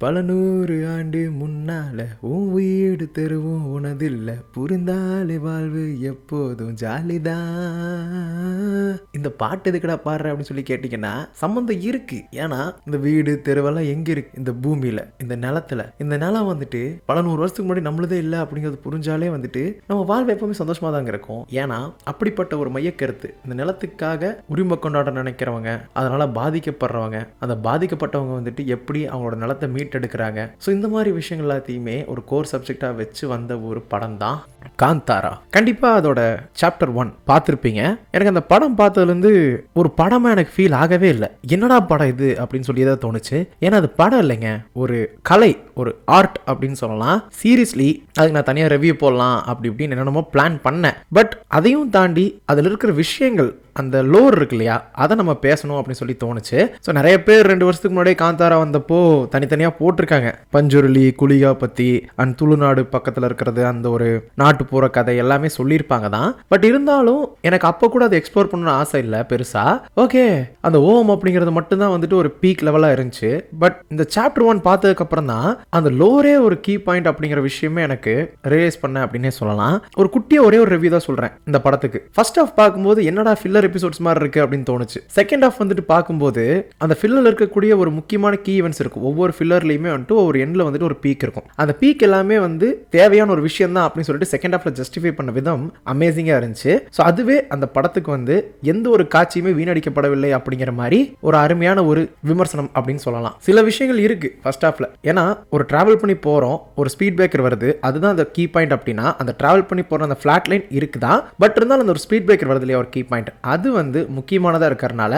பல 100 ஆண்டு முன்னால உன் வீடு தெருவும் உனதில்ல, புரிந்தாலே வாழ்வு எப்போதும் ஜாலிதான். இந்த பாட்டு எதுக்கடா பாடுற அப்படின்னு சொல்லி கேட்டீங்கன்னா சம்பந்தம் இருக்கு. ஏன்னா இந்த வீடு தெருவெல்லாம் எங்க இருக்கு? இந்த பூமியில, இந்த நிலத்துல. இந்த நிலம் வந்துட்டு பல 100 வருஷத்துக்கு முன்னாடி நம்மளதே இல்லை அப்படிங்கிறது புரிஞ்சாலே வந்துட்டு நம்ம வாழ்வு எப்பவுமே சந்தோஷமா தாங்க இருக்கும். ஏன்னா அப்படிப்பட்ட ஒரு மையக்கருத்து, இந்த நிலத்துக்காக உரிமை கொண்டாட நினைக்கிறவங்க, அதனால பாதிக்கப்படுறவங்க, அந்த பாதிக்கப்பட்டவங்க வந்துட்டு எப்படி அவங்களோட நிலத்தை மீட்டெடுக்கிறாங்க. ஸோ இந்த மாதிரி விஷயங்கள் எல்லாத்தையுமே ஒரு கோர் சப்ஜெக்டா வச்சு வந்த ஒரு படம் தான் காந்தாரா. கண்டிப்பா அதோட சாப்டர் 1 பார்த்துருப்பீங்க. எனக்கு அந்த படம் பார்த்ததுலேருந்து ஒரு படமா எனக்கு ஃபீல் ஆகவே இல்லை. என்னடா படம் இது அப்படின்னு சொல்லி தான் தோணுச்சு. ஏன்னா அது படம் இல்லைங்க, ஒரு கலை, ஒரு ஆர்ட் அப்படின்னு சொல்லலாம். சீரியஸ்லி அதுக்கு நான் தனியாக ரிவ்யூ போடலாம் அப்படி இப்படின்னு என்னென்னமோ பிளான் பண்ணேன். பட் அதையும் தாண்டி அதில் இருக்கிற விஷயங்கள், அந்த லோர் இருக்கு இல்லையா, அதை நம்ம பேசணும் அப்படின்னு சொல்லி தோணுச்சு. ஸோ நிறைய பேர் 2 வருஷத்துக்கு முன்னாடியே காந்தாரா வந்தப்போ தனித்தனியாக போட்டிருக்காங்க. பஞ்சுருளி, குளிகா பற்றி அண்ட் துளுநாடு பக்கத்தில் இருக்கிறது, அந்த ஒரு நாட்டுப்புற கதை எல்லாமே சொல்லியிருப்பாங்க தான். பட் இருந்தாலும் எனக்கு அப்போ கூட அதை எக்ஸ்ப்ளோர் பண்ணணும்னு ஆசை இல்லை பெருசா. ஓகே, அந்த ஓம் அப்படிங்கிறது மட்டும்தான் வந்துட்டு ஒரு பீக் லெவலாக இருந்துச்சு. பட் இந்த சாப்டர் 1 பார்த்ததுக்கப்புறம் தான் அந்த லோரே ஒரு கீ பாயிண்ட் அப்படிங்கிற விஷயமே எனக்கு ரியலைஸ் பண்ணேன் அப்படின்னே சொல்லலாம். ஒரு குட்டியாக ஒரே ஒரு ரிவ்யூ தான் சொல்கிறேன் இந்த படத்துக்கு. ஃபர்ஸ்ட் ஆஃப் பார்க்கும்போது என்னடா ஃபில்லர் எபிசோட்ஸ் மாதிரி இருக்கு அப்படின்னு தோணுச்சு. செகண்ட் ஹாஃப் வந்துட்டு பார்க்கும்போது அந்த ஃபில்லர்ல இருக்கக்கூடிய ஒரு முக்கியமான கீ ஈவென்ட்ஸ் இருக்கும். ஒவ்வொரு ஃபில்லர்லயுமே வந்துட்டு ஒரு எண்ட்ல வந்துட்டு ஒரு பீக் இருக்கும். அந்த பீக் எல்லாமே வந்து தேவையான ஒரு விஷயம் தான் அப்படின்னு சொல்லிட்டு செகண்ட் ஹாஃப்ல ஜஸ்டிஃபை பண்ண விதம் அமேசிங்கா இருந்துச்சு. ஸோ அதுவே அந்த படத்துக்கு வந்து எந்த ஒரு காட்சியுமே வீணடிக்கப்படவில்லை அப்படிங்கிற மாதிரி ஒரு அருமையான ஒரு விமர்சனம் அப்படின்னு சொல்லலாம். சில விஷயங்கள் இருக்கு ஃபர்ஸ்ட் ஹாஃப்ல. ஏன்னா ஒரு டிராவல் பண்ணி போறோம், ஒரு ஸ்பீட் பிரேக்கர் வருது, அதுதான் அந்த கீ பாயிண்ட். அப்படின்னா அந்த டிராவல் பண்ணி போற அந்த ஃபிளாட் லைன் இருக்குதான், பட் இருந்தாலும் அந்த ஒரு ஸ்பீட் பிரேக்கர் வருது இல்லையா, ஒரு கீ பாயிண்ட், அது வந்து முக்கியமானதாக இருக்கிறனால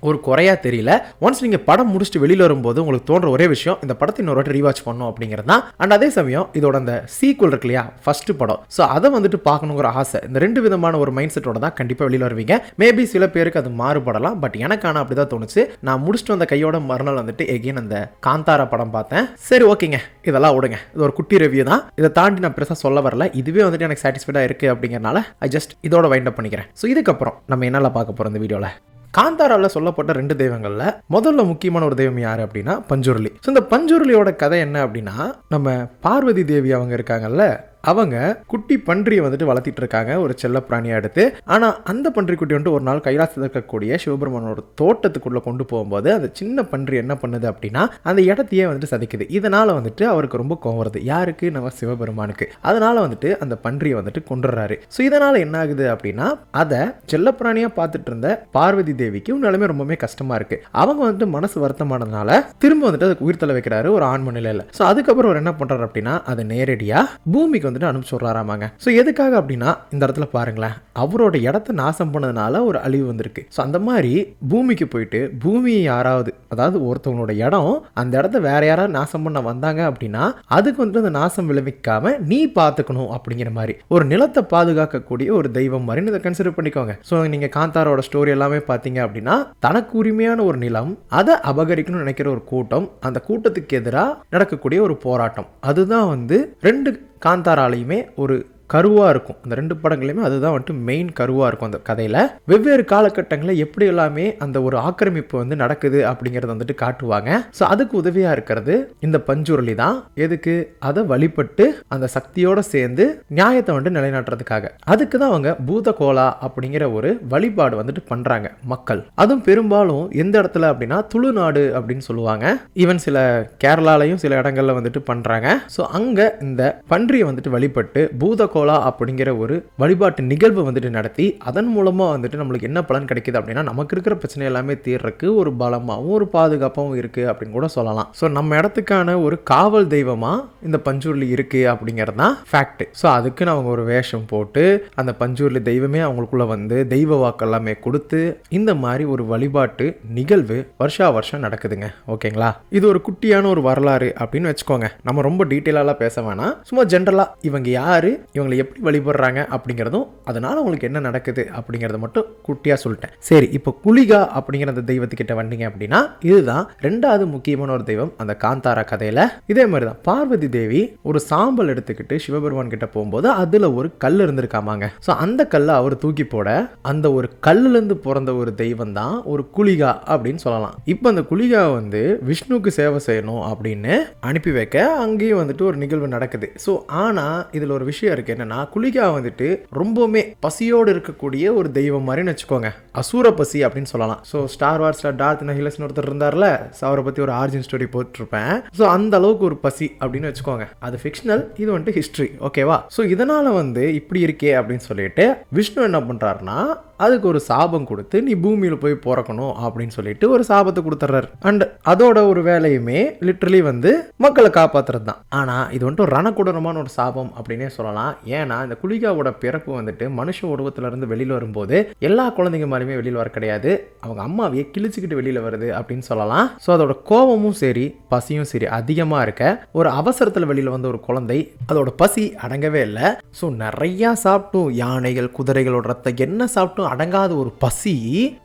ஒரு குறையா தெரியல. ஒன்ஸ் நீங்க படம் முடிச்சுட்டு வெளியில வரும்போது உங்களுக்கு தோன்ற ஒரே விஷயம், இந்த படத்தை இன்னொரு வாட்டி ரீவாட்ச் பண்ணணும் அப்படிங்கிறது தான். அண்ட் அதே சமயம் இதோட அந்த சீக்வல் இருக்கு இல்லையா, ஃபர்ஸ்ட் படம், ஸோ அதை வந்துட்டு பார்க்கணுங்கிற ஆசை. இந்த 2 விதமான ஒரு மைண்ட் செட்டோட தான் கண்டிப்பாக வெளியில் வருவீங்க. மேபி சில பேருக்கு அது மாறுபடலாம், பட் எனக்கான அப்படிதான் தோணுச்சு. நான் முடிச்சுட்டு வந்த கையோட மறுநாள் வந்துட்டு எகைன் அந்த காந்தாரா படம் பார்த்தேன். சரி ஓகேங்க, இதெல்லாம் விடுங்க, இது ஒரு குட்டி ரிவ்யூ தான். இதை தாண்டி நான் பெருசாக சொல்ல வரல. இதுவே வந்துட்டு எனக்கு சாட்டிஸ்ஃபைடாக இருக்கு அப்படிங்கிறனால ஐ ஜஸ்ட் இதோட வைண்ட் அப் பண்ணிக்கிறேன். ஸோ இதுக்கப்புறம் நம்ம என்னெல்லாம் பார்க்க போகிறோம் இந்த வீடியோவில். காந்தாராவில் சொல்லப்பட்ட 2 தெய்வங்கள்ல முதல்ல முக்கியமான ஒரு தெய்வம் யாரு அப்படின்னா பஞ்சுருளி. ஸோ இந்த பஞ்சுருளியோட கதை என்ன அப்படின்னா, நம்ம பார்வதி தேவி அவங்க இருக்காங்கல்ல, அவங்க குட்டி பன்றியை வந்துட்டு வளர்த்திட்டு இருக்காங்க, ஒரு செல்ல பிராணியா எடுத்து. ஆனா அந்த பன்றி குட்டி வந்துட்டு ஒரு நாள் கைலாசத்தில் இருக்கக்கூடிய சிவபெருமானோட தோட்டத்துக்குள்ள கொண்டு போகும்போது அந்த சின்ன பன்றி என்ன பண்ணுது அப்படின்னா அந்த இடத்தையே வந்துட்டு சதிக்குது. இதனால வந்துட்டு அவருக்கு ரொம்ப கோவம் வருது. யாருக்கு? நம்ம சிவபெருமானுக்கு. அதனால வந்துட்டு அந்த பன்றியை வந்துட்டு கொண்டுறாரு. ஸோ இதனால என்ன ஆகுது அப்படின்னா, அதை செல்ல பிராணியா பார்த்துட்டு இருந்த பார்வதி தேவிக்கு நிலைமை ரொம்பவே கஷ்டமா இருக்கு. அவங்க வந்துட்டு மனசு வருத்தமானதுனால திரும்ப வந்துட்டு அதுக்கு உயிர் தள்ள வைக்கிறாரு ஒரு ஆண்ம நிலையில. ஸோ அதுக்கப்புறம் அவர் என்ன பண்றாரு அப்படின்னா, அதை நேரடியா பூமிக்கு வந்துட்டு அனுப்பிச்சுடுறாராமாங்க. ஸோ எதுக்காக அப்படின்னா, இந்த இடத்துல பாருங்களேன், அவரோட இடத்தை நாசம் பண்ணதுனால ஒரு அழிவு வந்திருக்கு. ஸோ அந்த மாதிரி பூமிக்கு போயிட்டு பூமியை யாராவது, அதாவது ஒருத்தவங்களோட இடம், அந்த இடத்த வேற யாராவது நாசம் பண்ண வந்தாங்க அப்படின்னா அதுக்கு வந்துட்டு அந்த நாசம் விளைவிக்காம நீ பார்த்துக்கணும் அப்படிங்கிற மாதிரி ஒரு நிலத்தை பாதுகாக்கக்கூடிய ஒரு தெய்வம் மாதிரி இதை கன்சிடர் பண்ணிக்கோங்க. ஸோ நீங்க காந்தாரோட ஸ்டோரி எல்லாமே பார்த்தீங்க அப்படின்னா, தனக்கு உரிமையான ஒரு நிலம், அதை அபகரிக்கணும்னு நினைக்கிற ஒரு கூட்டம், அந்த கூட்டத்துக்கு எதிராக நடக்கக்கூடிய ஒரு போராட்டம், அதுதான் வந்து 2 காந்தாராலையுமே ஒரு கருவா இருக்கும். அந்த 2 படங்களையுமே அதுதான் வந்துட்டு மெயின் கருவா இருக்கும். அந்த கதையில வெவ்வேறு காலகட்டங்களில் எப்படி எல்லாமே அந்த ஒரு ஆக்கிரமிப்பு வந்து நடக்குது அப்படிங்கறத வந்துட்டு காட்டுவாங்க. ஸோ அதுக்கு உதவியா இருக்கிறது இந்த பஞ்சுருளி தான். எதுக்கு? அதை வழிபட்டு அந்த சக்தியோட சேர்ந்து நியாயத்தை வந்துட்டு நிலைநாட்டுறதுக்காக. அதுக்கு தான் அவங்க பூதகோலா அப்படிங்கிற ஒரு வழிபாடு வந்துட்டு பண்றாங்க மக்கள். அதுவும் பெரும்பாலும் எந்த இடத்துல அப்படின்னா துளுநாடு அப்படின்னு சொல்லுவாங்க. ஈவன் சில கேரளாலையும் சில இடங்கள்ல வந்துட்டு பண்றாங்க. ஸோ அங்க இந்த பன்றியை வந்துட்டு வழிபட்டு பூதகோலா அப்படிங்கிற ஒரு வழிபாட்டு நிகழ்வு வந்துட்டு நடத்தி அதன் மூலமா வந்துட்டு நம்மளுக்கு என்ன பலன் கிடைக்குது அப்படின்னா, நமக்கு இருக்கிற பிரச்சனை எல்லாமே தீர்றதுக்கு ஒரு பலமாகவும் ஒரு பாதுகாப்பாகவும் இருக்கு அப்படின்னு கூட சொல்லலாம். ஸோ நம்ம இடத்துக்கான ஒரு காவல் தெய்வமா இந்த பஞ்சுருளி இருக்கு அப்படிங்கிறது தான் ஃபேக்ட். ஸோ அதுக்குன்னு அவங்க ஒரு வேஷம் போட்டு அந்த பஞ்சுருளி தெய்வமே அவங்களுக்குள்ள வந்து தெய்வ வாக்கு எல்லாமே கொடுத்து இந்த மாதிரி ஒரு வழிபாட்டு நிகழ்வு வருஷா வருஷம் நடக்குதுங்க. ஓகேங்களா? இது ஒரு குட்டியான ஒரு வரலாறு அப்படின்னு வச்சுக்கோங்க. நம்ம ரொம்ப டீட்டெயிலாலாம் பேச வேணாம். சும்மா ஜென்ரலா இவங்க யாரு, இவங்களை எப்படி வழிபடுறாங்க அப்படிங்கிறதும் அதனால உங்களுக்கு என்ன நடக்குது அப்படிங்கிறத மட்டும் குட்டியாக சொல்லிட்டேன். சரி, இப்போ குளிகா அப்படிங்கிற அந்த தெய்வத்துக்கிட்ட வந்தீங்க அப்படின்னா இதுதான் ரெண்டாவது முக்கியமான ஒரு தெய்வம் அந்த காந்தாரா கதையில. இதே மாதிரி தான் பார்வதி தேவி ஒரு சாம்பல் எடுத்துக்கிட்டு சிவபெருமான் கிட்ட போகும்போது அதுல ஒரு கல் இருந்திருக்காமாங்க. ஸோ அந்த கல்லை அவர் தூக்கி போட அந்த ஒரு கல்லுல இருந்து பிறந்த ஒரு தெய்வம் தான் ஒரு குளிகா அப்படின்னு சொல்லலாம். இப்போ அந்த குளிகா வந்து விஷ்ணுக்கு சேவை செய்யணும் அப்படின்னு அனுப்பி வைக்க அங்கேயும் வந்துட்டு ஒரு நிகழ்வு நடக்குது. ஸோ ஆனா இதுல ஒரு விஷயம் இருக்கு, என்னன்னா குளிகா வந்துட்டு ரொம்பவுமே பசியோடு இருக்கக்கூடிய ஒரு தெய்வம் மாதிரின்னு வச்சுக்கோங்க. அசூர பசி அப்படின்னு சொல்லலாம். ஸோ ஸ்டார் வார்ஸ்ல டார்த் நஹிலஸ்னு ஒருத்தர் இருந்தார்ல, அவரை பத்தி ஒரு ஆரிஜின் ஸ்டோரி போட்டுருப்பேன். ஸோ அந்த அளவுக்கு ஒரு பசி அப்படின்னு வச்சுக்கோங்க. அது ஃபிக்ஷனல், இது வந்துட்டு ஹிஸ்டரி. ஓகேவா? ஸோ இதனால வந்து இப்படி இருக்கே அப்படின்னு சொல்லிட்டு விஷ்ணு என்ன பண்றாருன்னா அதுக்கு ஒரு சாபம் கொடுத்து நீ பூமியில் போய் பிறக்கணும் அப்படின்னு சொல்லிட்டு ஒரு சாபத்தை கொடுத்துட்றாரு. அண்ட் அதோட ஒரு வேலையுமே லிட்டரலி வந்து மக்களை காப்பாத்துறது தான். ஆனா இது வந்துட்டு ஒரு ரணக்குடரமான ஒரு சாபம் அப்படின்னே சொல்லலாம். ஏன்னா இந்த குளிகாவோட பிறப்பு வந்துட்டு மனுஷ உருவத்துல இருந்து வெளியில வரும்போது எல்லா குழந்தைங்க மாதிரியுமே வெளியில் வர கிடையாது, அவங்க அம்மாவையே கிழிச்சுக்கிட்டு வெளியில வருது அப்படின்னு சொல்லலாம். ஸோ அதோட கோபமும் சரி பசியும் சரி அதிகமா இருக்க ஒரு அவசரத்துல வெளியில வந்த ஒரு குழந்தை, அதோட பசி அடங்கவே இல்லை. ஸோ நிறைய சாப்பிட்டும் யானைகள் குதிரைகளோட ரத்தம் என்ன சாப்பிட்டும் அடங்காத ஒரு பசி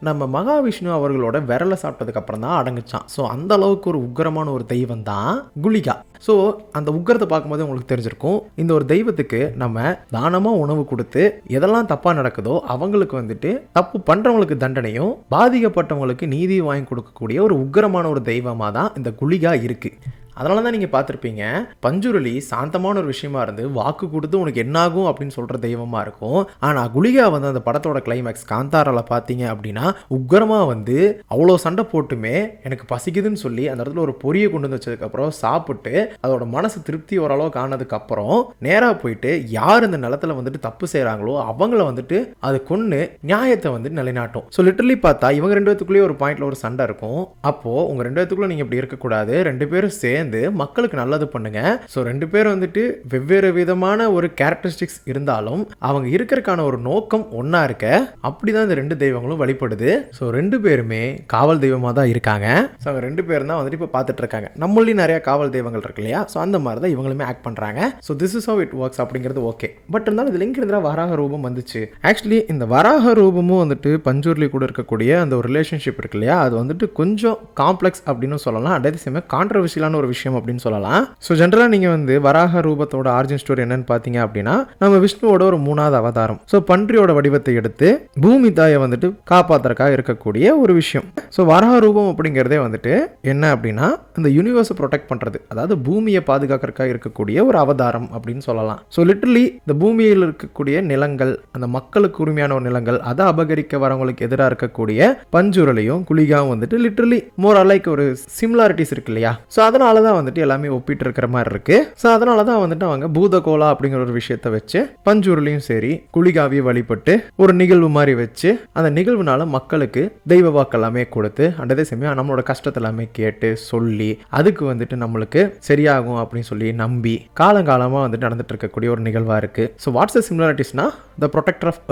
நம்ம மகாவிஷ்ணு அவர்களோட விரலை சாப்பிட்டதுக்கு அப்புறம் தான் அடங்குச்சான். ஸோ அந்த அளவுக்கு ஒரு உக்கிரமான ஒரு தெய்வம் தான் குளிகா. ஸோ அந்த உக்கிரத்தை பார்க்கும்போது உங்களுக்கு தெரிஞ்சிருக்கும், இந்த ஒரு தெய்வத்துக்கு நம்ம தானமாக உணவு கொடுத்து எதெல்லாம் தப்பாக நடக்குதோ அவங்களுக்கு வந்துட்டு தப்பு பண்ணுறவங்களுக்கு தண்டனையும் பாதிக்கப்பட்டவங்களுக்கு நீதி வாங்கி கொடுக்கக்கூடிய ஒரு உக்கிரமான ஒரு தெய்வமாக தான் இந்த குளிகா இருக்கு. அதனால தான் நீங்கள் பார்த்துருப்பீங்க, பஞ்சுருளி சாந்தமான ஒரு விஷயமா இருந்து வாக்கு கொடுத்து உனக்கு என்னாகும் அப்படின்னு சொல்கிற தெய்வமாக இருக்கும். ஆனால் குளிகா வந்து அந்த படத்தோட கிளைமேக்ஸ் காந்தாரால பார்த்தீங்க அப்படின்னா உக்கிரமாக வந்து அவ்வளோ சண்டை போட்டுமே எனக்கு பசிக்குதுன்னு சொல்லி அந்த இடத்துல ஒரு பொரியை கொண்டு வந்து வச்சதுக்கப்புறம் சாப்பிட்டு அதோட மனசு திருப்தி ஓரளவுக்கு ஆனதுக்கப்புறம் நேராக போயிட்டு யார் இந்த நிலத்தில் வந்துட்டு தப்பு செய்கிறாங்களோ அவங்கள வந்துட்டு அது கொண்டு நியாயத்தை வந்து நிலைநாட்டும். ஸோ லிட்டரலி பார்த்தா இவங்க ரெண்டு பேத்துக்குள்ளேயே ஒரு பாயிண்ட்ல ஒரு சண்டை இருக்கும். அப்போது உங்கள் ரெண்டு பேத்துக்குள்ளே நீங்கள் இப்படி இருக்கக்கூடாது, ரெண்டு பேரும் சேர்ந்து மக்களுக்கு நல்லது பண்ணுங்க. ஸோ ரெண்டு பேரும் வந்துட்டு வெவ்வேறு விதமான ஒரு கேரக்டரிஸ்டிக்ஸ் இருந்தாலும் அவங்க இருக்கிறதுக்கான ஒரு நோக்கம் ஒன்னா இருக்க. அப்படிதான் இந்த ரெண்டு தெய்வங்களும் வழிபடுது. ஸோ ரெண்டு பேருமே காவல் தெய்வமாக தான் இருக்காங்க. ஸோ அவங்க ரெண்டு பேரும் தான் வந்துட்டு இப்போ பார்த்துட்டு இருக்காங்க. நம்மளையும் நிறைய காவல் தெய்வங்கள் இருக்கு இல்லையா? ஸோ அந்த மாதிரி தான் இவங்களுமே ஆக்ட் பண்றாங்க. So this is how it works அப்படிங்கிறது ஓகே. பட் இருந்தாலும் இதுல எங்க இருந்தா வராக ரூபம் வந்துச்சு? ஆக்சுவலி இந்த வராக ரூபமும் வந்துட்டு பஞ்சுருளி கூட இருக்கக்கூடிய அந்த ஒரு ரிலேஷன்ஷிப் இருக்கு இல்லையா, அது வந்துட்டு கொஞ்சம் காம்ப்ளெக்ஸ் அப்படின்னு சொல்லலாம். அதே சமயம் கான்ட்ரவர்ஷியலான ஒரு விஷயம் அப்படின்னு சொல்லலாம். ஸோ ஜென்ரலாக நீங்கள் வந்து வராக ரூபத்தோட ஆரிஜின் ஸ்டோரி என்னன்னு பார்த்தீங்க அப்படின்னா நம்ம விஷ்ணுவோட ஒரு மூணாவது அவதாரம். ஸோ பன்றியோட வடிவத்தை எடுத்து பூமி தாயை வந்துட்டு காப்பாத்துறதுக்காக இருக்கக்கூடிய ஒரு விஷயம். ஸோ வராக ரூபம் அப்படிங்கிறதே வந்துட்டு என்ன அப்படின்னா இந்த யூனிவர்ஸை ப்ரொடெக்ட் பண்ணுறது, அதாவது பூமியை பாதுகாக்கிறதுக்காக இருக்கக்கூடிய ஒரு அவதாரம் அப்படின்னு சொல்லலாம். ஸோ லிட்டரலி இந்த பூமியில் இருக்கக்கூடிய நிலங்கள், அந்த மக்களுக்கு உரிமையான ஒரு நிலங்கள், அதை அபகரிக்க வரவங்களுக்கு எதிராக இருக்கக்கூடிய பஞ்சுருளையும் குளிகாவும் வந்துட்டு லிட்டரலி மோர் லைக் ஒரு சிமிலாரிட்டிஸ் இருக்கு இல்லையா? ஸோ அதனால தான் வந்துட்டு எல்லாமே ஒப்பிட்டு இருக்கிற மாதிரி இருக்கு. ஸோ அதனால தான் வந்துட்டு அவங்க பூதகோலா அப்படிங்கிற ஒரு விஷயத்தை வச்சு பஞ்சூர்லையும் சரி குளிகாவியை வழிபட்டு ஒரு நிகழ்வு மாதிரி வச்சு அந்த நிகழ்வுனால மக்களுக்கு தெய்வ வாக்கு எல்லாமே கொடுத்து அதே சமயம் நம்மளோட கஷ்டத்தை எல்லாமே கேட்டு சொல்லி அதுக்கு வந்துட்டு நம்மளுக்கு சரியாகும் அப்படின்னு சொல்லி நம்பி காலங்காலமாக வந்துட்டு நடந்துட்டு இருக்கக்கூடிய ஒரு நிகழ்வாக இருக்கு. ஸோ வாட்ஸ் சிமிலாரிட்டிஸ்னா த ப்ரொடெக்டர் ஆஃப்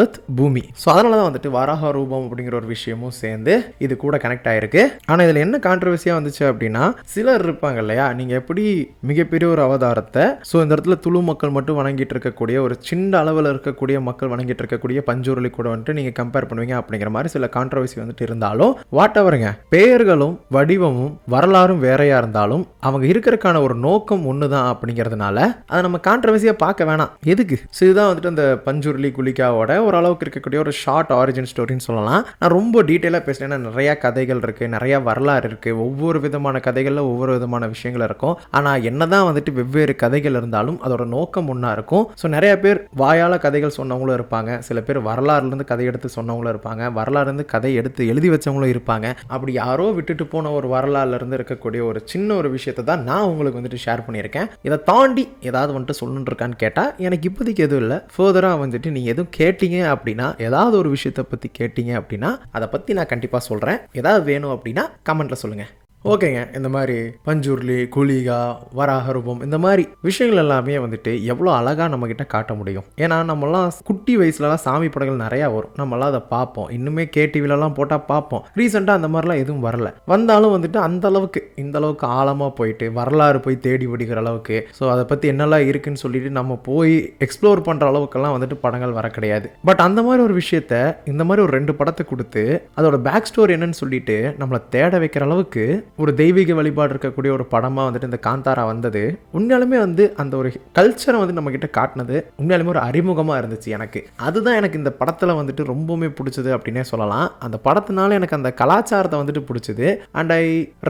எர்த் பூமி. ஸோ அதனால தான் வந்துட்டு வராக ரூபம் அப்படிங்கிற ஒரு விஷயமும் சேர்ந்து இது கூட கனெக்ட் ஆயிருக்கு. ஆனால் இதில் என்ன கான்ட்ரவர்சியாக வந்துச்சு அப்படின்னா சிலர் இருப்பாங்க இல்லையா, நீங்கள் எப்படி மிகப்பெரிய ஒரு அவதாரத்தை ஸோ இந்த இடத்துல துளு மக்கள் மட்டும் வணங்கிட்டு இருக்கக்கூடிய ஒரு சின்ன அளவில் இருக்கக்கூடிய மக்கள் வணங்கிட்டு இருக்கக்கூடிய பஞ்சுருளி கூட வந்துட்டு நீங்கள் கம்பேர் பண்ணுவீங்க அப்படிங்கிற மாதிரி சில கான்ட்ரவர்சி வந்துட்டு இருந்தாலும் வாட் எவருங்க, பெயர்களும் வடிவமும் வரலாறும் வேறையா இருந்தாலும் அவங்க இருக்கிறதுக்கான ஒரு நோக்கம் ஒன்று தான் அப்படிங்கிறதுனால அதை நம்ம கான்ட்ரவர்சியாக பார்க்க வேணாம். எதுக்கு? ஸோ இதுதான் வந்துட்டு அந்த பஞ்சுருளி குளிகாவோட ஓரளவுக்கு இருக்கக்கூடிய ஒரு ஷார்ட் ஆரிஜின் ஸ்டோரின்னு சொல்லலாம். நான் ரொம்ப டீட்டெயிலாக பேசுகிறேன்னா நிறைய கதைகள் இருக்குது, நிறைய வரலாறு இருக்குது, ஒவ்வொரு விதமான கதைகளில் ஒவ்வொரு விதமான விஷயங்கள் இருக்கும். ஆனால் என்னதான் வந்துட்டு வெவ்வேறு கதைகள் இருந்தாலும் அதோட நோக்கம் ஒன்றா இருக்கும். ஸோ நிறைய பேர் வாயால் கதைகள் சொன்னவங்களும் இருப்பாங்க, சில பேர் வரலாறுலேருந்து கதை எடுத்து சொன்னவங்களும் இருப்பாங்க, வரலாறுலேருந்து கதை எடுத்து எழுதி வச்சவங்களும் இருப்பாங்க. அப்படி யாரோ விட்டுட்டு போன ஒரு வரலாறுலேருந்து இருக்கக்கூடிய ஒரு சின்ன ஒரு விஷயத்தை தான் நான் உங்களுக்கு வந்துட்டு ஷேர் பண்ணியிருக்கேன். இதை தாண்டி ஏதாவது வந்துட்டு சொல்லணுன்னு இருக்கான்னு கேட்டால் எனக்கு இப்போதைக்கு எதுவும் இல்லை. ஃபர்தராக வந்துட்டு நீங்கள் எதுவும் கேட்டீங்க அப்படின்னா, ஏதாவது ஒரு விஷயத்தை பற்றி கேட்டீங்க அப்படின்னா அதை பற்றி நான் கண்டிப்பாக சொல்கிறேன். ஏதாவது வேணும் அப்படின்னா கமெண்ட்டில் சொல்லுங்கள். ஓகேங்க, இந்த மாதிரி பஞ்சுருளி, குளிகா, வராகரூபம் இந்த மாதிரி விஷயங்கள் எல்லாமே வந்துட்டு எவ்வளோ அழகாக நம்மக்கிட்ட காட்ட முடியும். ஏன்னா நம்மலாம் குட்டி வயசுலலாம் சாமி படங்கள் நிறையா வரும், நம்மளாம் அதை பார்ப்போம். இன்னுமே கேடிவிலலாம் போட்டால் பார்ப்போம். ரீசெண்டாக அந்த மாதிரிலாம் எதுவும் வரல. வந்தாலும் வந்துட்டு அந்த அளவுக்கு இந்த அளவுக்கு ஆழமாக போயிட்டு வரலாறு போய் தேடி பிடிக்கிற அளவுக்கு, ஸோ அதை பற்றி என்னெல்லாம் இருக்குன்னு சொல்லிட்டு நம்ம போய் எக்ஸ்ப்ளோர் பண்ணுற அளவுக்கெல்லாம் வந்துட்டு படங்கள் வர கிடையாது. பட் அந்த மாதிரி ஒரு விஷயத்த இந்த மாதிரி ஒரு 2 படத்தை கொடுத்து அதோட பேக் ஸ்டோரி என்னன்னு சொல்லிட்டு நம்மளை தேட வைக்கிற அளவுக்கு ஒரு தெய்வீக வழிபாடு இருக்கக்கூடிய ஒரு படமாக வந்துட்டு இந்த காந்தாரா வந்தது. உண்மையாலுமே வந்து அந்த ஒரு கல்ச்சரை வந்து நம்ம கிட்ட காட்டினது உண்மையாலுமே ஒரு அறிமுகமாக இருந்துச்சு எனக்கு. அதுதான் எனக்கு இந்த படத்தில் வந்துட்டு ரொம்பவுமே பிடிச்சது அப்படின்னே சொல்லலாம். அந்த படத்தினால எனக்கு அந்த கலாச்சாரத்தை வந்துட்டு பிடிச்சது. And I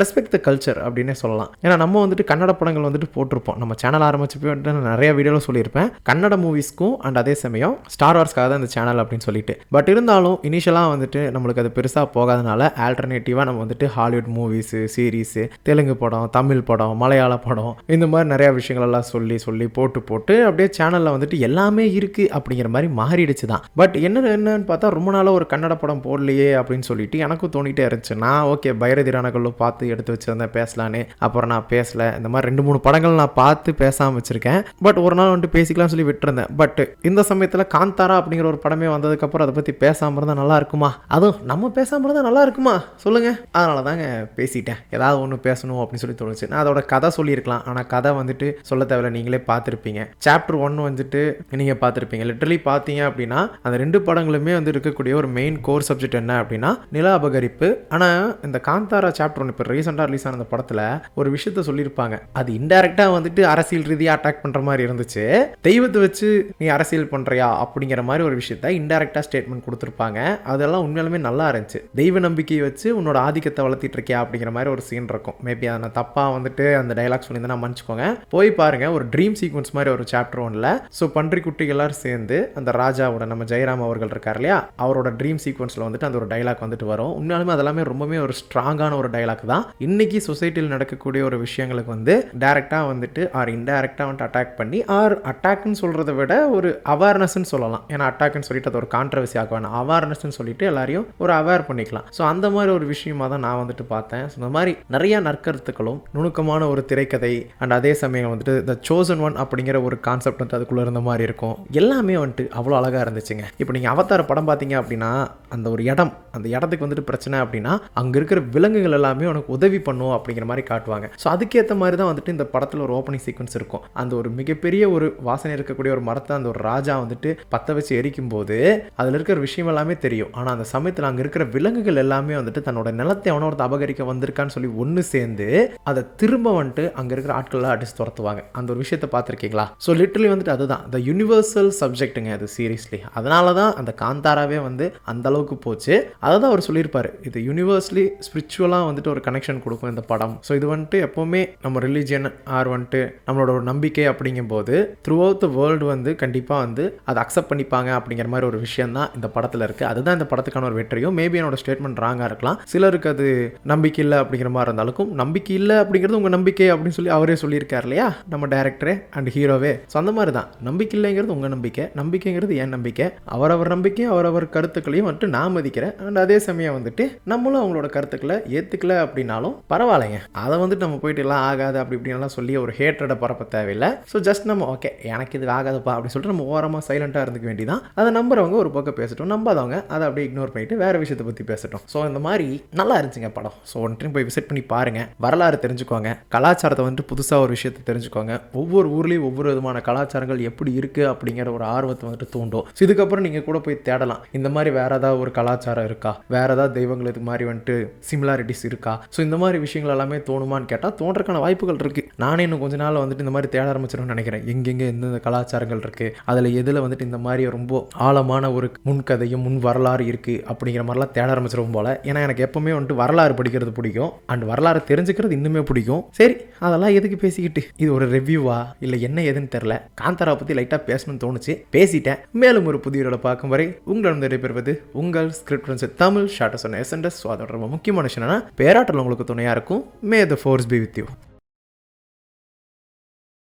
respect the culture அப்படின்னே சொல்லலாம். ஏன்னா நம்ம வந்துட்டு கன்னட படங்கள் வந்துட்டு போட்டிருப்போம். நம்ம சேனல் ஆரம்பிச்சப்போ வந்துட்டு நான் நிறைய வீடியோவில் சொல்லியிருப்பேன், கன்னட மூவிஸ்க்கும் அண்ட் அதே சமயம் ஸ்டார் வார்ஸ்க்காக தான் இந்த சேனல் அப்படின்னு சொல்லிட்டு. பட் இருந்தாலும் இனிஷியலாக வந்துட்டு நம்மளுக்கு அது பெருசாக போகாதனால ஆல்டர்னேட்டிவாக நம்ம வந்துட்டு ஹாலிவுட் மூவிஸு, சீரீஸு, தெலுங்கு படம், தமிழ் படம், மலையாள படம், இந்த மாதிரி நிறையா விஷயங்களெல்லாம் சொல்லி போட்டு அப்படியே சேனலில் வந்துட்டு எல்லாமே இருக்குது அப்படிங்கிற மாதிரி மாறிடுச்சு தான். பட் என்னன்னு பார்த்தா ரொம்ப நாளாக ஒரு கன்னட படம் போடலையே அப்படின்னு சொல்லிட்டு எனக்கும் தோணிகிட்டே இருந்துச்சு. நான் ஓகே பைரதி ராணகல்லோ பார்த்து எடுத்து வச்சுருந்தேன் பேசலான்னு, அப்புறம் நான் பேசலை. இந்த மாதிரி 2-3 படங்கள் நான் பார்த்து பேசாமல் வச்சுருக்கேன். பட் ஒரு நாள் வந்துட்டு பேசிக்கலாம்னு சொல்லி விட்டுருந்தேன். பட் இந்த சமயத்தில் காந்தாரா அப்படிங்கிற ஒரு படமே வந்ததுக்கப்புறம் அதை பற்றி பேசாமல் இருந்தால் நல்லா இருக்குமா, அதுவும் நம்ம பேசாமல் இருந்தால் நல்லா இருக்குமா சொல்லுங்கள். அதனால தாங்க பேசிட்டேன். ஏதாவது ஒன்று பேசணும் அப்படின்னு சொல்லி தோணுச்சு. நான் அதோட கதை சொல்லியிருக்கலாம், ஆனால் கதை வந்துட்டு சொல்ல தேவையில்ல, நீங்களே பார்த்துருப்பீங்க. சாப்டர் 1 வந்துட்டு நீங்கள் பார்த்துருப்பீங்க. லிட்டரலி பார்த்தீங்க அப்படின்னா அந்த 2 படங்களுமே வந்து இருக்கக்கூடிய ஒரு மெயின் கோர் சப்ஜெக்ட் என்ன அப்படின்னா நில அபகரிப்பு. ஆனால் இந்த காந்தாரா சாப்டர் 1 இப்போ ரீசெண்டாக ரிலீஸ் ஆன அந்த படத்தில் ஒரு விஷயத்த சொல்லியிருப்பாங்க, அது இன்டெரக்டாக வந்துட்டு அரசியல் ரீதியாக அட்டாக் பண்ணுற மாதிரி இருந்துச்சு. தெய்வத்தை வச்சு நீ அரசியல் பண்ணுறியா அப்படிங்கிற மாதிரி ஒரு விஷயத்த இன்டெரக்டாக ஸ்டேட்மெண்ட் கொடுத்துருப்பாங்க. அதெல்லாம் உண்மையாலுமே நல்லா இருந்துச்சு. தெய்வ நம்பிக்கையை வச்சு உன்னோட ஆதிக்கத்தை வளர்த்திட்டு இருக்கியா அப்படிங்கிற மாதிரி ஒரு சீன் இருக்கும். மேபி அதை நான் தப்பாக வந்துட்டு அந்த டைலாக் சொல்லியிருந்தேன், மன்னிச்சுக்கோங்க. போய் பாருங்க, ஒரு ட்ரீம் சீக்வன்ஸ் மாதிரி ஒரு சாப்டர் 1ல் ஸோ பன்றி குட்டிகள் எல்லாரும் சேர்ந்து அந்த ராஜாவோட நம்ம ஜெயராம் அவர்கள் இருக்கார் இல்லையா, அவரோட ட்ரீம் சீக்வன்ஸில் வந்துட்டு அந்த ஒரு டைலாக் வந்துட்டு வரும். உண்மையாலுமே அதெல்லாமே ரொம்பவே ஒரு ஸ்ட்ராங்கான ஒரு டைலாக் தான். இன்னைக்கு சொசைட்டியில் நடக்கக்கூடிய ஒரு விஷயங்களுக்கு வந்து டைரக்டாக வந்துட்டு ஆர் இன்டைரக்டாக வந்துட்டு அட்டாக் பண்ணி, ஆர் அட்டாக்னு சொல்கிறத விட ஒரு அவேர்னஸ்ன்னு சொல்லலாம். ஏன்னா அட்டாக்னு சொல்லிட்டு அது ஒரு கான்ட்ரவர்சி ஆக வேணாம், அவேர்னஸ்ன்னு சொல்லிட்டு எல்லாரையும் ஒரு அவேர் பண்ணிக்கலாம். ஸோ அந்த மாதிரி ஒரு விஷயமா தான் நான் வந்துட்டு பார்த்தேன். ஸோ இந்த மாதிரி நிறைய நற்கருத்துக்களும் நுணுக்கமான ஒரு திரைக்கதை அண்ட் அதே சமயம் வந்துட்டு த சோசன் ஒன் அப்படிங்கிற ஒரு கான்செப்ட் வந்து அதுக்குள்ளே இருந்த மாதிரி இருக்கும். எல்லாமே வந்துட்டு அவ்வளோ அழகாக இருந்துச்சுங்க. இப்போ நீங்கள் அவதார படம் பார்த்தீங்க அப்படின்னா அந்த ஒரு இடம், அந்த இடத்துக்கு வந்துட்டு பிரச்சனை அப்படின்னா அங்கே இருக்கிற விலங்குகள் எல்லாமே உனக்கு உதவி பண்ணும் அப்படிங்கிற மாதிரி காட்டுவாங்க. ஸோ அதுக்கேற்ற மாதிரி தான் வந்துட்டு இந்த படத்தில் ஒரு ஓப்பனிங் சீக்வன்ஸ் இருக்கும். அந்த ஒரு மிகப்பெரிய ஒரு வாசனை இருக்கக்கூடிய ஒரு மரத்தை அந்த ஒரு ராஜா வந்துட்டு பற்ற வச்சு எரிக்கும் போது அதில் இருக்கிற விஷயம் எல்லாமே தெரியும். ஆனால் அந்த சமயத்தில் அங்கே இருக்கிற விலங்குகள் எல்லாமே வந்துட்டு தன்னோட நிலத்தை அவனோட அபகரிக்க வந்திருக்கான்னு சொல்லி ஒன்று சேர்ந்து அதை திரும்ப வந்துட்டு அங்கே இருக்கிற ஆட்கள்லாம் அடிச்சு துரத்துவாங்க. அந்த ஒரு விஷயத்தை பார்த்துருக்கீங்களா? ஸோ லிட்டரலி வந்துட்டு அதுதான் த யூனிவர்சல் சப்ஜெக்ட்டுங்க அது சீரியஸ்லி. அதனால தான் அந்த காந்தாராவே வந்து அந்த அளவுக்கு போச்சு. அதை தான் அவர் சொல்லியிருப்பாரு, இது யூனிவர்ஸ்லி ஸ்பிரிச்சுவலாக வந்துட்டு ஒரு கனெக்ஷன் கொடுக்கும் இந்த படம். ஸோ இது வந்துட்டு எப்போவுமே நம்ம ரிலீஜியன் ஆர் வந்துட்டு நம்மளோட ஒரு நம்பிக்கை அப்படிங்கும்போது த்ரூ அவுட் த வேர்ல்டு வந்து கண்டிப்பாக வந்து அதை அக்செப்ட் பண்ணிப்பாங்க அப்படிங்கிற மாதிரி ஒரு விஷயம் தான் இந்த படத்தில் இருக்குது. அதுதான் இந்த படத்துக்கான ஒரு வெற்றியும். மேபி என்னோட ஸ்டேட்மெண்ட் ராங்காக இருக்கலாம், சிலருக்கு அது நம்பிக்கை இல்லை அப்படிங்கிற மாதிரி இருந்தாலும், நம்பிக்கை இல்லை அப்படிங்கிறது உங்கள் நம்பிக்கை அப்படின்னு சொல்லி அவரே சொல்லியிருக்காரு இல்லையா நம்ம டைரக்டரே அண்ட் ஹீரோவே. ஸோ அந்த மாதிரி தான் நம்பிக்கை இல்லைங்கிறது உங்கள் நம்பிக்கை, நம்பிக்கைங்கிறது என் நம்பிக்கை. அவரவர் நம்பிக்கை அவரவர் கருத்துக்களையும் வந்துட்டு நான் மதிக்கிறேன். அண்ட் அதே சமயம் வந்துட்டு நம்மளும் அவங்களோட கருத்துக்களை ஏற்றுக்கல அப்படின்னாலும் பரவாயில்லைங்க. அதை வந்துட்டு நம்ம போயிட்டு எல்லாம் ஆகாது அப்படி இப்படின்லாம் சொல்லி ஒரு ஹேட்ரடை பரப்ப தேவையில்லை. ஸோ ஜஸ்ட் நம்ம ஓகே எனக்கு இது ஆகாதுப்பா அப்படின்னு சொல்லிட்டு நம்ம ஓரமாக சைலண்டாக இருந்துக்க வேண்டியதான். அதை நம்புறவங்க ஒரு பக்கம் பேசட்டும், நம்பாதவங்க அதை அப்படியே இக்னோர் பண்ணிட்டு வேற விஷயத்தை பற்றி பேசட்டும். ஸோ இந்த மாதிரி நல்லா இருந்துச்சுங்க படம். ஸோ ஒன்று போய் விசிட் பண்ணி பாருங்க, வரலாறு தெரிஞ்சுக்கோங்க, கலாச்சாரத்தை வந்துட்டு புதுசாக ஒரு விஷயத்தை தெரிஞ்சுக்கோங்க. ஒவ்வொரு ஊர்லேயும் ஒவ்வொரு விதமான கலாச்சாரங்கள் எப்படி இருக்குது அப்படிங்கிற ஒரு ஆர்வத்தை வந்துட்டு தூண்டும். ஸோ இதுக்கப்புறம் நீங்கள் கூட போய் தேடலாம், இந்த மாதிரி வேற ஏதாவது ஒரு கலாச்சாரம் இருக்கா, வேற ஏதாவது தெய்வங்கள் இது மாதிரி வந்துட்டு சிமிலாரிட்டிஸ் இருக்கா. ஸோ இந்த மாதிரி விஷயங்கள் எல்லாமே தோணுமான்னு கேட்டால் தோன்றதுக்கான வாய்ப்புகள் இருக்குது. நானே இன்னும் கொஞ்ச நாள் வந்துட்டு இந்த மாதிரி தேட ஆரம்பிச்சிடும்னு நினைக்கிறேன். எங்கெங்கே எந்தெந்த கலாச்சாரங்கள் இருக்குது, அதில் எதில் வந்துட்டு இந்த மாதிரி ரொம்ப ஆழமான ஒரு முன்கதையும் முன் வரலாறு இருக்குது அப்படிங்கிற மாதிரிலாம் தேட ஆரம்பிச்சிடும் போல். ஏன்னா எனக்கு எப்பவுமே வந்துட்டு வரலாறு படிக்கிறது பிடிக்கும் அண்ட் வரலாறு தெரிஞ்சுக்கிறது இன்னுமே பிடிக்கும். சரி அதெல்லாம் எதுக்கு பேசிக்கிட்டு, இது ஒரு ரிவ்யூவா இல்லை என்ன எதுன்னு தெரில. காந்தாரா பற்றி லைட்டாக பேசணும்னு தோணுச்சு, பேசிட்டேன். மேலும் ஒரு புதிய பார்க்கும் வரை உங்களிடம் விடைபெறுவது உங்கள் ஸ்கிரிப்ட் தமிழ் ஷார்ட்டஸ் சொன்ன எஸ்என்எஸ். ஸோ அதோட ரொம்ப முக்கியமான விஷயம் என்னன்னா பேராற்றல் உங்களுக்கு துணையாக இருக்கும். May the force be with you.